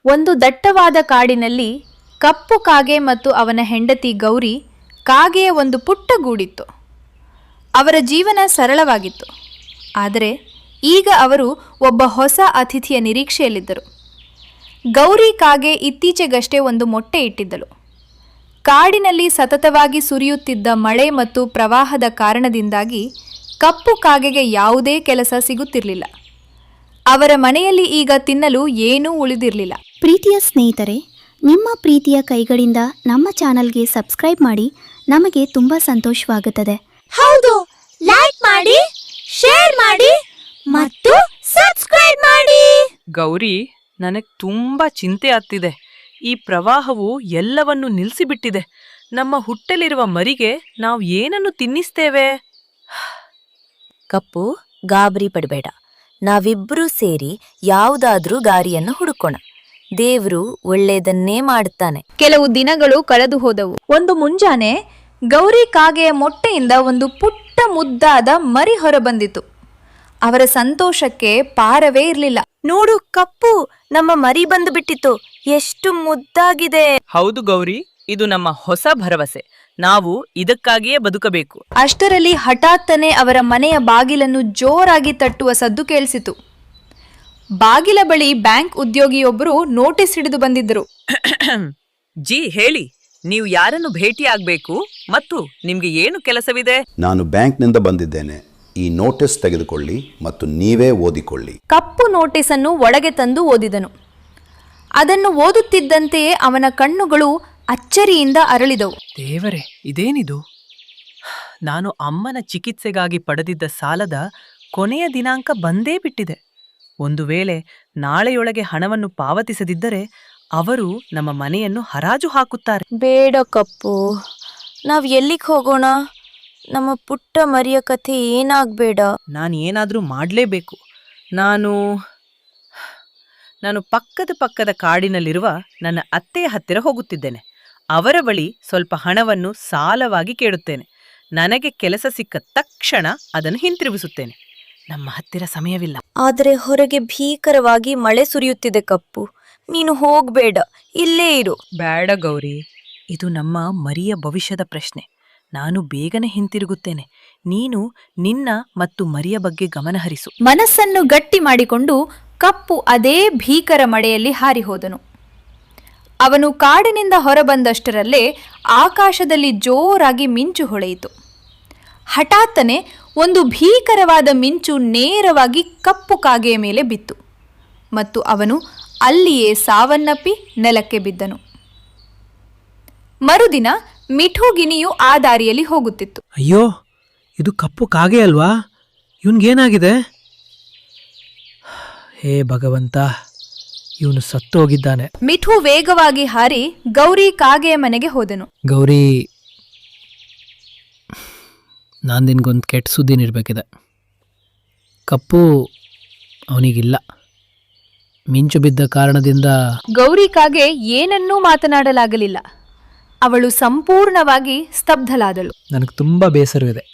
ಒಂದು ದಟ್ಟವಾದ ಕಾಡಿನಲ್ಲಿ ಕಪ್ಪು ಕಾಗೆ ಮತ್ತು ಅವನ ಹೆಂಡತಿ ಗೌರಿ ಕಾಗೆಯ ಒಂದು ಪುಟ್ಟ ಗೂಡಿತ್ತು. ಅವರ ಜೀವನ ಸರಳವಾಗಿತ್ತು. ಆದರೆ ಈಗ ಅವರು ಒಬ್ಬ ಹೊಸ ಅತಿಥಿಯ ನಿರೀಕ್ಷೆಯಲ್ಲಿದ್ದರು. ಗೌರಿ ಕಾಗೆ ಇತ್ತೀಚೆಗಷ್ಟೇ ಒಂದು ಮೊಟ್ಟೆ ಇಟ್ಟಿದ್ದಳು. ಕಾಡಿನಲ್ಲಿ ಸತತವಾಗಿ ಸುರಿಯುತ್ತಿದ್ದ ಮಳೆ ಮತ್ತು ಪ್ರವಾಹದ ಕಾರಣದಿಂದಾಗಿ ಕಪ್ಪು ಕಾಗೆಗೆ ಯಾವುದೇ ಕೆಲಸ ಸಿಗುತ್ತಿರಲಿಲ್ಲ. ಅವರ ಮನೆಯಲ್ಲಿ ಈಗ ತಿನ್ನಲು ಏನೂ ಉಳಿದಿರಲಿಲ್ಲ. ಪ್ರೀತಿಯ ಸ್ನೇಹಿತರೆ, ನಿಮ್ಮ ಪ್ರೀತಿಯ ಕೈಗಳಿಂದ ನಮ್ಮ ಚಾನಲ್ಗೆ ಸಬ್ಸ್ಕ್ರೈಬ್ ಮಾಡಿ. ನಮಗೆ ತುಂಬ ಸಂತೋಷವಾಗುತ್ತದೆ. ಹೌದು, ಲೈಕ್ ಮಾಡಿ, ಶೇರ್ ಮಾಡಿ ಮತ್ತು ಸಬ್ಸ್ಕ್ರೈಬ್ ಮಾಡಿ. ಗೌರಿ, ನನಗೆ ತುಂಬಾ ಚಿಂತೆ ಆಗ್ತಿದೆ. ಈ ಪ್ರವಾಹವು ಎಲ್ಲವನ್ನು ನಿಲ್ಲಿಸಿಬಿಟ್ಟಿದೆ. ನಮ್ಮ ಹುಟ್ಟಲಿರುವ ಮರಿಗೆ ನಾವು ಏನನ್ನು ತಿನ್ನಿಸ್ತೇವೆ? ಕಪ್ಪು, ಗಾಬರಿ ಪಡಬೇಡ. ನಾವಿಬ್ರೂ ಸೇರಿ ಯಾವುದಾದ್ರೂ ದಾರಿಯನ್ನು ಹುಡುಕೋಣ. ದೇವ್ರು ಒಳ್ಳೆಯದನ್ನೇ ಮಾಡುತ್ತಾನೆ. ಕೆಲವು ದಿನಗಳು ಕಳೆದು ಹೋದವು. ಒಂದು ಮುಂಜಾನೆ ಗೌರಿ ಕಾಗೆಯ ಮೊಟ್ಟೆಯಿಂದ ಒಂದು ಪುಟ್ಟ ಮುದ್ದಾದ ಮರಿ ಹೊರಬಂದಿತು. ಅವರ ಸಂತೋಷಕ್ಕೆ ಪಾರವೇ ಇರಲಿಲ್ಲ. ನೋಡು ಕಪ್ಪು, ನಮ್ಮ ಮರಿ ಬಂದು ಬಿಟ್ಟಿತು. ಎಷ್ಟು ಮುದ್ದಾಗಿದೆ. ಹೌದು ಗೌರಿ, ಇದು ನಮ್ಮ ಹೊಸ ಭರವಸೆ. ನಾವು ಇದಕ್ಕಾಗಿಯೇ ಬದುಕಬೇಕು. ಅಷ್ಟರಲ್ಲಿ ಹಠಾತ್ತನೆ ಅವರ ಮನೆಯ ಬಾಗಿಲನ್ನು ಜೋರಾಗಿ ತಟ್ಟುವ ಸದ್ದು ಕೇಳಿಸಿತು. ಬಾಗಿಲ ಬಳಿ ಬ್ಯಾಂಕ್ ಉದ್ಯೋಗಿಯೊಬ್ಬರು ನೋಟಿಸ್ ಹಿಡಿದು ಬಂದಿದ್ದರು. ಜಿ, ಹೇಳಿ, ನೀವು ಯಾರನ್ನು ಭೇಟಿಯಾಗಬೇಕು ಮತ್ತು ನಿಮ್ಗೆ ಏನು ಕೆಲಸವಿದೆ? ನಾನು ಬ್ಯಾಂಕ್ನಿಂದ ಬಂದಿದ್ದೇನೆ. ಈ ನೋಟಿಸ್ ತೆಗೆದುಕೊಳ್ಳಿ ಮತ್ತು ನೀವೇ ಓದಿಕೊಳ್ಳಿ. ಕಪ್ಪು ನೋಟಿಸನ್ನು ಒಳಗೆ ತಂದು ಓದಿದನು. ಅದನ್ನು ಓದುತ್ತಿದ್ದಂತೆಯೇ ಅವನ ಕಣ್ಣುಗಳು ಅಚ್ಚರಿಯಿಂದ ಅರಳಿದವು. ದೇವರೇ, ಇದೇನಿದು? ನಾನು ಅಮ್ಮನ ಚಿಕಿತ್ಸೆಗಾಗಿ ಪಡೆದಿದ್ದ ಸಾಲದ ಕೊನೆಯ ದಿನಾಂಕ ಬಂದೇ ಬಿಟ್ಟಿದೆ. ಒಂದು ವೇಳೆ ನಾಳೆಯೊಳಗೆ ಹಣವನ್ನು ಪಾವತಿಸದಿದ್ದರೆ ಅವರು ನಮ್ಮ ಮನೆಯನ್ನು ಹರಾಜು ಹಾಕುತ್ತಾರೆ. ಬೇಡ ಕಪ್ಪು, ನಾವ್ ಎಲ್ಲಿಗೆ ಹೋಗೋಣ? ನಮ್ಮ ಪುಟ್ಟ ಮರಿಯ ಕಥೆ ಏನಾಗ್ಬೇಡ. ನಾನು ಏನಾದರೂ ಮಾಡಲೇಬೇಕು. ನಾನು ಪಕ್ಕದ ಕಾಡಿನಲ್ಲಿರುವ ನನ್ನ ಅತ್ತೆಯ ಹತ್ತಿರ ಹೋಗುತ್ತಿದ್ದೇನೆ. ಅವರ ಬಳಿ ಸ್ವಲ್ಪ ಹಣವನ್ನು ಸಾಲವಾಗಿ ಕೇಳುತ್ತೇನೆ. ನನಗೆ ಕೆಲಸ ಸಿಕ್ಕ ತಕ್ಷಣ ಅದನ್ನು ಹಿಂತಿರುಗಿಸುತ್ತೇನೆ. ನಮ್ಮ ಹತ್ತಿರ ಸಮಯವಿಲ್ಲ. ಆದರೆ ಹೊರಗೆ ಭೀಕರವಾಗಿ ಮಳೆ ಸುರಿಯುತ್ತಿದೆ ಕಪ್ಪು. ನೀನು ಹೋಗ್ಬೇಡ, ಇಲ್ಲೇ ಇರು. ಬೇಡ ಗೌರಿ, ಇದು ನಮ್ಮ ಮರಿಯ ಭವಿಷ್ಯದ ಪ್ರಶ್ನೆ. ನಾನು ಬೇಗನೆ ಹಿಂತಿರುಗುತ್ತೇನೆ. ನೀನು ನಿನ್ನ ಮತ್ತು ಮರಿಯ ಬಗ್ಗೆ ಗಮನಹರಿಸು. ಮನಸ್ಸನ್ನು ಗಟ್ಟಿ ಮಾಡಿಕೊಂಡು ಕಪ್ಪು ಅದೇ ಭೀಕರ ಮಳೆಯಲ್ಲಿ ಹಾರಿಹೋದನು. ಅವನು ಕಾಡಿನಿಂದ ಹೊರಬಂದಷ್ಟರಲ್ಲೇ ಆಕಾಶದಲ್ಲಿ ಜೋರಾಗಿ ಮಿಂಚು ಹೊಳೆಯಿತು. ಹಠಾತ್ತನೆ ಒಂದು ಭೀಕರವಾದ ಮಿಂಚು ನೇರವಾಗಿ ಕಪ್ಪು ಕಾಗೆಯ ಮೇಲೆ ಬಿತ್ತು ಮತ್ತು ಅವನು ಅಲ್ಲಿಯೇ ಸಾವನ್ನಪ್ಪಿ ನೆಲಕ್ಕೆ ಬಿದ್ದನು. ಮರುದಿನ ಮಿಠುಗಿನಿಯು ಆ ದಾರಿಯಲ್ಲಿ ಹೋಗುತ್ತಿತ್ತು. ಅಯ್ಯೋ, ಇದು ಕಪ್ಪು ಕಾಗೆ ಅಲ್ವಾ? ಇವನ್ಗೇನಾಗಿದೆ? ಹೇ ಭಗವಂತ, ಇವನು ಸತ್ತೋಗಿದ್ದಾನೆ. ಮಿಠು ವೇಗವಾಗಿ ಹಾರಿ ಗೌರಿ ಕಾಗೆಯ ಮನೆಗೆ ಹೋದನು. ಗೌರಿ, ನಾನು ನಿನ್ಗೊಂದು ಕೆಟ್ಟ ಸುದ್ದಿ ನೀಡಬೇಕಿದೆ. ಕಪ್ಪು ಅವನಿಗಿಲ್ಲ. ಮಿಂಚು ಬಿದ್ದ ಕಾರಣದಿಂದ ಗೌರಿ ಕಾಗೆ ಏನನ್ನೂ ಮಾತನಾಡಲಾಗಲಿಲ್ಲ. ಅವಳು ಸಂಪೂರ್ಣವಾಗಿ ಸ್ತಬ್ಧಲಾದಳು. ನನಗೆ ತುಂಬ ಬೇಸರವಿದೆ.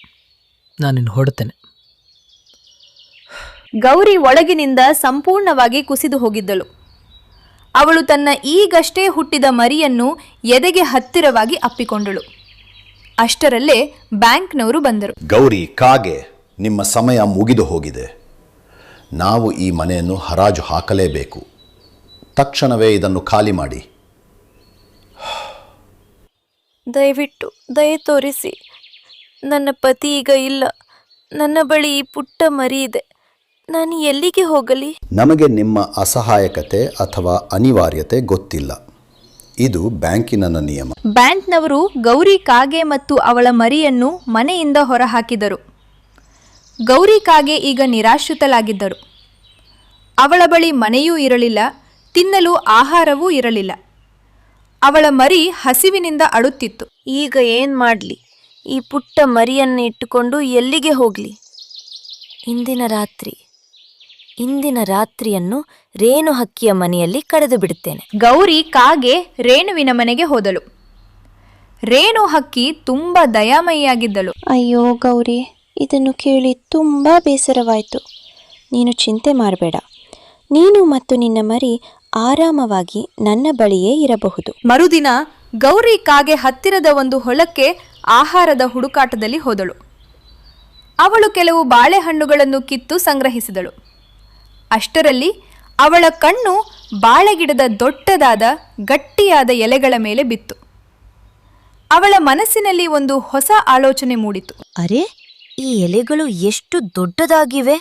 ನಾನು ನಿನ್ನ ಹೊಡ್ತೇನೆ. ಗೌರಿ ಒಳಗಿನಿಂದ ಸಂಪೂರ್ಣವಾಗಿ ಕುಸಿದು ಹೋಗಿದ್ದಳು. ಅವಳು ತನ್ನ ಈಗಷ್ಟೇ ಹುಟ್ಟಿದ ಮರಿಯನ್ನು ಎದೆಗೆ ಹತ್ತಿರವಾಗಿ ಅಪ್ಪಿಕೊಂಡಳು. ಅಷ್ಟರಲ್ಲೇ ಬ್ಯಾಂಕ್ನವರು ಬಂದರು. ಗೌರಿ ಕಾಗೆ, ನಿಮ್ಮ ಸಮಯ ಮುಗಿದು ಹೋಗಿದೆ. ನಾವು ಈ ಮನೆಯನ್ನು ಹರಾಜು ಹಾಕಲೇಬೇಕು. ತಕ್ಷಣವೇ ಇದನ್ನು ಖಾಲಿ ಮಾಡಿ. ದಯವಿಟ್ಟು ದಯೆ ತೋರಿಸಿ. ನನ್ನ ಪತಿ ಈಗ ಇಲ್ಲ. ನನ್ನ ಬಳಿ ಈ ಪುಟ್ಟ ಮರಿ ಇದೆ. ನಾನು ಎಲ್ಲಿಗೆ ಹೋಗಲಿ? ನಮಗೆ ನಿಮ್ಮ ಅಸಹಾಯಕತೆ ಅಥವಾ ಅನಿವಾರ್ಯತೆ ಗೊತ್ತಿಲ್ಲ. ಇದು ಬ್ಯಾಂಕಿನ ನಿಯಮ. ಬ್ಯಾಂಕ್ನವರು ಗೌರಿ ಕಾಗೆ ಮತ್ತು ಅವಳ ಮರಿಯನ್ನು ಮನೆಯಿಂದ ಹೊರಹಾಕಿದರು. ಗೌರಿ ಕಾಗೆ ಈಗ ನಿರಾಶ್ರಿತಲಾಗಿದ್ದರು. ಅವಳ ಬಳಿ ಮನೆಯೂ ಇರಲಿಲ್ಲ, ತಿನ್ನಲು ಆಹಾರವೂ ಇರಲಿಲ್ಲ. ಅವಳ ಮರಿ ಹಸಿವಿನಿಂದ ಅಳುತ್ತಿತ್ತು. ಈಗ ಏನ್ ಮಾಡ್ಲಿ? ಈ ಪುಟ್ಟ ಮರಿಯನ್ನು ಇಟ್ಟುಕೊಂಡು ಎಲ್ಲಿಗೆ ಹೋಗ್ಲಿ? ಇಂದಿನ ರಾತ್ರಿಯನ್ನು ರೇಣು ಹಕ್ಕಿಯ ಮನೆಯಲ್ಲಿ ಕಳೆದು ಬಿಡುತ್ತೇನೆ. ಗೌರಿ ಕಾಗೆ ರೇಣುವಿನ ಮನೆಗೆ ಹೋದಳು. ರೇಣು ಹಕ್ಕಿ ತುಂಬ ದಯಾಮಯಿಯಾಗಿದ್ದಳು. ಅಯ್ಯೋ ಗೌರಿ, ಇದನ್ನು ಕೇಳಿ ತುಂಬ ಬೇಸರವಾಯಿತು. ನೀನು ಚಿಂತೆ ಮಾಡಬೇಡ. ನೀನು ಮತ್ತು ನಿನ್ನ ಮರಿ ಆರಾಮವಾಗಿ ನನ್ನ ಬಳಿಯೇ ಇರಬಹುದು. ಮರುದಿನ ಗೌರಿ ಕಾಗೆ ಹತ್ತಿರದ ಒಂದು ಹೊಲಕ್ಕೆ ಆಹಾರದ ಹುಡುಕಾಟದಲ್ಲಿ ಹೋದಳು. ಅವಳು ಕೆಲವು ಬಾಳೆಹಣ್ಣುಗಳನ್ನು ಕಿತ್ತು ಸಂಗ್ರಹಿಸಿದಳು. ಅಷ್ಟರಲ್ಲಿ ಅವಳ ಕಣ್ಣು ಬಾಳೆಗಿಡದ ದೊಡ್ಡದಾದ ಗಟ್ಟಿಯಾದ ಎಲೆಗಳ ಮೇಲೆ ಬಿತ್ತು. ಅವಳ ಮನಸ್ಸಿನಲ್ಲಿ ಒಂದು ಹೊಸ ಆಲೋಚನೆ ಮೂಡಿತು. ಅರೆ, ಈ ಎಲೆಗಳು ಎಷ್ಟು ದೊಡ್ಡದಾಗಿವೆ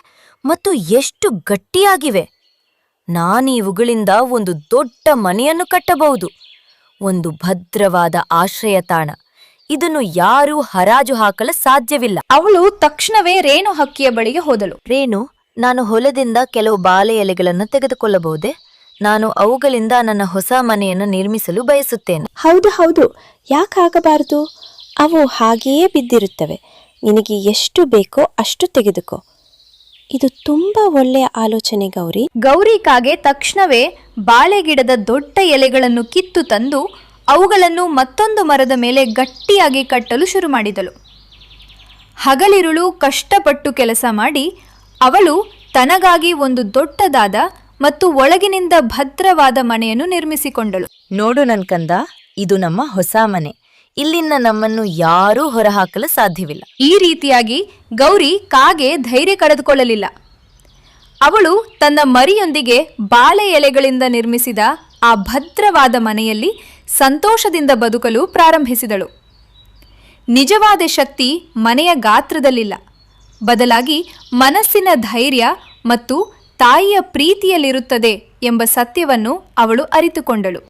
ಮತ್ತು ಎಷ್ಟು ಗಟ್ಟಿಯಾಗಿವೆ. ನಾನು ಇವುಗಳಿಂದ ಒಂದು ದೊಡ್ಡ ಮನೆಯನ್ನು ಕಟ್ಟಬಹುದು. ಒಂದು ಭದ್ರವಾದ ಆಶ್ರಯ ತಾಣ. ಇದನ್ನು ಯಾರೂ ಹರಾಜು ಹಾಕಲು ಸಾಧ್ಯವಿಲ್ಲ. ಅವಳು ತಕ್ಷಣವೇ ರೇಣು ಹಕ್ಕಿಯ ಬಳಿಗೆ ಹೋದಳು. ರೇಣು, ನಾನು ಹೊಲದಿಂದ ಕೆಲವು ಬಾಳೆ ಎಲೆಗಳನ್ನು ತೆಗೆದುಕೊಳ್ಳಬಹುದೇ? ನಾನು ಅವುಗಳಿಂದ ನನ್ನ ಹೊಸ ಮನೆಯನ್ನು ನಿರ್ಮಿಸಲು ಬಯಸುತ್ತೇನೆ. ಹೌದು ಹೌದು, ಯಾಕಾಗಬಾರದು? ಅವು ಹಾಗೆಯೇ ಬಿದ್ದಿರುತ್ತವೆ. ನಿನಗೆ ಎಷ್ಟು ಬೇಕೋ ಅಷ್ಟು ತೆಗೆದುಕೋ. ಇದು ತುಂಬಾ ಒಳ್ಳೆಯ ಆಲೋಚನೆ ಗೌರಿ. ಗೌರಿ ಕಾಗೆ ತಕ್ಷಣವೇ ಬಾಳೆಗಿಡದ ದೊಡ್ಡ ಎಲೆಗಳನ್ನು ಕಿತ್ತು ತಂದು ಅವುಗಳನ್ನು ಮತ್ತೊಂದು ಮರದ ಮೇಲೆ ಗಟ್ಟಿಯಾಗಿ ಕಟ್ಟಲು ಶುರು ಮಾಡಿದಳು. ಹಗಲಿರುಳು ಕಷ್ಟಪಟ್ಟು ಕೆಲಸ ಮಾಡಿ ಅವಳು ತನಗಾಗಿ ಒಂದು ದೊಡ್ಡದಾದ ಮತ್ತು ಒಳಗಿನಿಂದ ಭದ್ರವಾದ ಮನೆಯನ್ನು ನಿರ್ಮಿಸಿಕೊಂಡಳು. ನೋಡು ನನ್ ಕಂದ, ಇದು ನಮ್ಮ ಹೊಸ ಮನೆ. ಇಲ್ಲಿಂದ ನಮ್ಮನ್ನು ಯಾರೂ ಹೊರಹಾಕಲು ಸಾಧ್ಯವಿಲ್ಲ. ಈ ರೀತಿಯಾಗಿ ಗೌರಿ ಕಾಗೆ ಧೈರ್ಯ ಕಳೆದುಕೊಳ್ಳಲಿಲ್ಲ. ಅವಳು ತನ್ನ ಮರಿಯೊಂದಿಗೆ ಬಾಳೆ ಎಲೆಗಳಿಂದ ನಿರ್ಮಿಸಿದ ಆ ಭದ್ರವಾದ ಮನೆಯಲ್ಲಿ ಸಂತೋಷದಿಂದ ಬದುಕಲು ಪ್ರಾರಂಭಿಸಿದಳು. ನಿಜವಾದ ಶಕ್ತಿ ಮನೆಯ ಗಾತ್ರದಲ್ಲಿಲ್ಲ, ಬದಲಾಗಿ ಮನಸ್ಸಿನ ಧೈರ್ಯ ಮತ್ತು ತಾಯಿಯ ಪ್ರೀತಿಯಲ್ಲಿರುತ್ತದೆ ಎಂಬ ಸತ್ಯವನ್ನು ಅವಳು ಅರಿತುಕೊಂಡಳು.